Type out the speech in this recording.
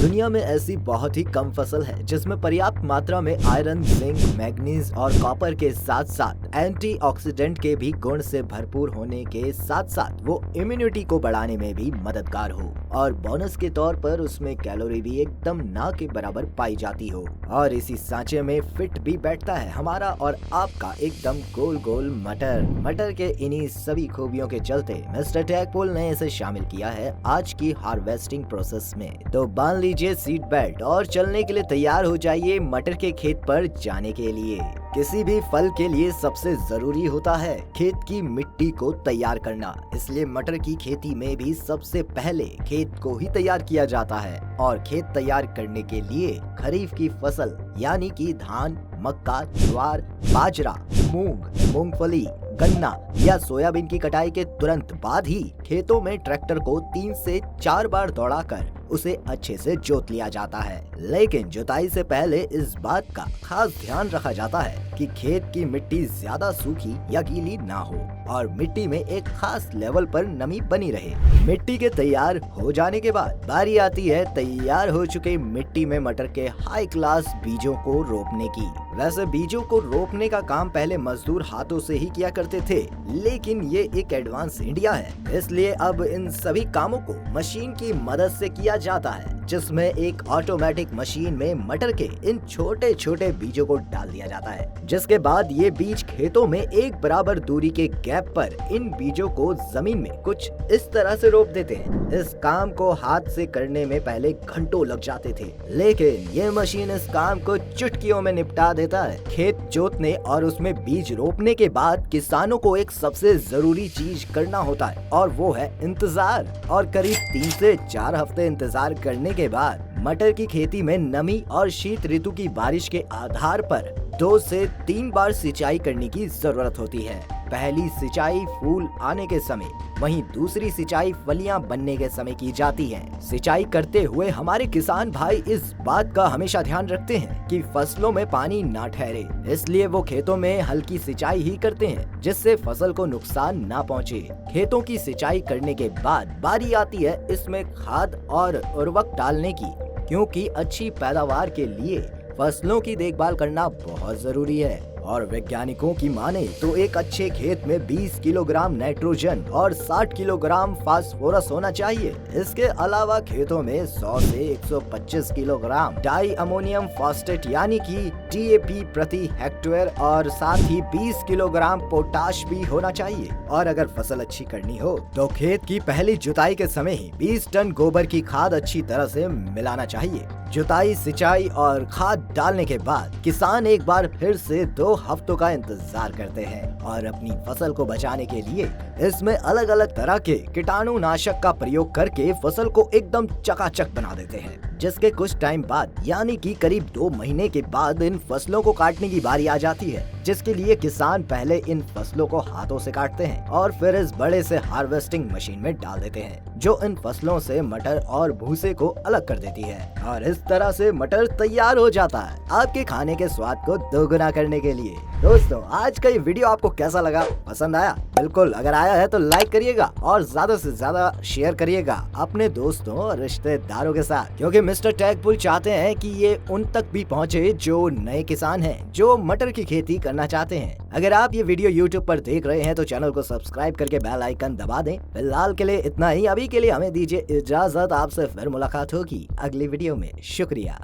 दुनिया में ऐसी बहुत ही कम फसल है जिसमें पर्याप्त मात्रा में आयरन, जिंक, मैग्नीज और कॉपर के साथ साथ एंटीऑक्सीडेंट के भी गुण से भरपूर होने के साथ साथ वो इम्यूनिटी को बढ़ाने में भी मददगार हो और बोनस के तौर पर उसमें कैलोरी भी एकदम ना के बराबर पाई जाती हो। और इसी सांचे में फिट भी बैठता है हमारा और आपका एकदम गोल गोल मटर। मटर के इन्हीं सभी खूबियों के चलते मिस्टर टैगपोल ने इसे शामिल किया है आज की हार्वेस्टिंग प्रोसेस में। तो बांध लीजिए सीट बेल्ट और चलने के लिए तैयार हो जाइए मटर के खेत पर जाने के लिए। किसी भी फल के लिए सबसे जरूरी होता है खेत की मिट्टी को तैयार करना, इसलिए मटर की खेती में भी सबसे पहले खेत को ही तैयार किया जाता है। और खेत तैयार करने के लिए खरीफ की फसल यानी कि धान, मक्का, ज्वार, बाजरा, मूंग, मूंगफली, गन्ना या सोयाबीन की कटाई के तुरंत बाद ही खेतों में ट्रैक्टर को 3 से 4 बार दौड़ाकर उसे अच्छे से जोत लिया जाता है। लेकिन जुताई से पहले इस बात का खास ध्यान रखा जाता है कि खेत की मिट्टी ज्यादा सूखी या गीली ना हो और मिट्टी में एक खास लेवल पर नमी बनी रहे। मिट्टी के तैयार हो जाने के बाद बारी आती है तैयार हो चुके मिट्टी में मटर के हाई क्लास बीजों को रोपने की। वैसे बीजों को रोपने का काम पहले मजदूर हाथों से ही किया करते थे, लेकिन ये एक एडवांस इंडिया है, इसलिए अब इन सभी कामों को मशीन की मदद से किया जाता है, जिसमें एक ऑटोमेटिक मशीन में मटर के इन छोटे छोटे बीजों को डाल दिया जाता है, जिसके बाद ये बीज खेतों में एक बराबर दूरी के गैप पर इन बीजों को जमीन में कुछ इस तरह से रोप देते हैं। इस काम को हाथ से करने में पहले घंटों लग जाते थे, लेकिन ये मशीन इस काम को चुटकियों में निपटा देता है। खेत जोतने और उसमें बीज रोपने के बाद किसानों को एक सबसे जरूरी चीज करना होता है और वो है इंतजार। और करीब 3 से 4 हफ्ते इंतजार करने के बाद मटर की खेती में नमी और शीत ऋतु की बारिश के आधार पर 2 से 3 बार सिंचाई करने की जरूरत होती है। पहली सिंचाई फूल आने के समय, वहीं दूसरी सिंचाई फलियां बनने के समय की जाती है। सिंचाई करते हुए हमारे किसान भाई इस बात का हमेशा ध्यान रखते हैं कि फसलों में पानी ना ठहरे, इसलिए वो खेतों में हल्की सिंचाई ही करते हैं जिससे फसल को नुकसान ना पहुंचे। खेतों की सिंचाई करने के बाद बारी आती है इसमें खाद और उर्वरक डालने की, क्योंकि अच्छी पैदावार के लिए फसलों की देखभाल करना बहुत जरूरी है। और वैज्ञानिकों की माने तो एक अच्छे खेत में 20 किलोग्राम नाइट्रोजन और 60 किलोग्राम फास्फोरस होना चाहिए। इसके अलावा खेतों में 100 से 125 किलोग्राम डाई अमोनियम फॉस्फेट यानी कि DAP प्रति हेक्टेयर और साथ ही 20 किलोग्राम पोटाश भी होना चाहिए। और अगर फसल अच्छी करनी हो तो खेत की पहली जुताई के समय ही 20 टन गोबर की खाद अच्छी तरह से मिलाना चाहिए। जुताई, सिंचाई और खाद डालने के बाद किसान एक बार फिर से 2 हफ्तों का इंतजार करते हैं और अपनी फसल को बचाने के लिए इसमें अलग अलग तरह के कीटाणुनाशक का प्रयोग करके फसल को एकदम चकाचक बना देते हैं। जिसके कुछ टाइम बाद यानी कि करीब 2 महीने के बाद इन फसलों को काटने की बारी आ जाती है, जिसके लिए किसान पहले इन फसलों को हाथों से काटते हैं और फिर इस बड़े से हार्वेस्टिंग मशीन में डाल देते हैं, जो इन फसलों से मटर और भूसे को अलग कर देती है। और इस तरह से मटर तैयार हो जाता है आपके खाने के स्वाद को दोगुना करने के लिए। दोस्तों, आज का ये वीडियो आपको कैसा लगा? पसंद आया? बिल्कुल, अगर आया है तो लाइक करिएगा और ज्यादा से ज्यादा शेयर करिएगा अपने दोस्तों और रिश्तेदारों के साथ, क्योंकि मिस्टर टैगपोल चाहते हैं कि ये उन तक भी पहुंचे जो नए किसान हैं, जो मटर की खेती करना चाहते हैं। अगर आप ये वीडियो YouTube पर देख रहे हैं तो चैनल को सब्सक्राइब करके बेल आइकन दबा दें। फिलहाल के लिए इतना ही, अभी के लिए हमें दीजिए इजाजत। आपसे फिर मुलाकात होगी अगली वीडियो में। शुक्रिया।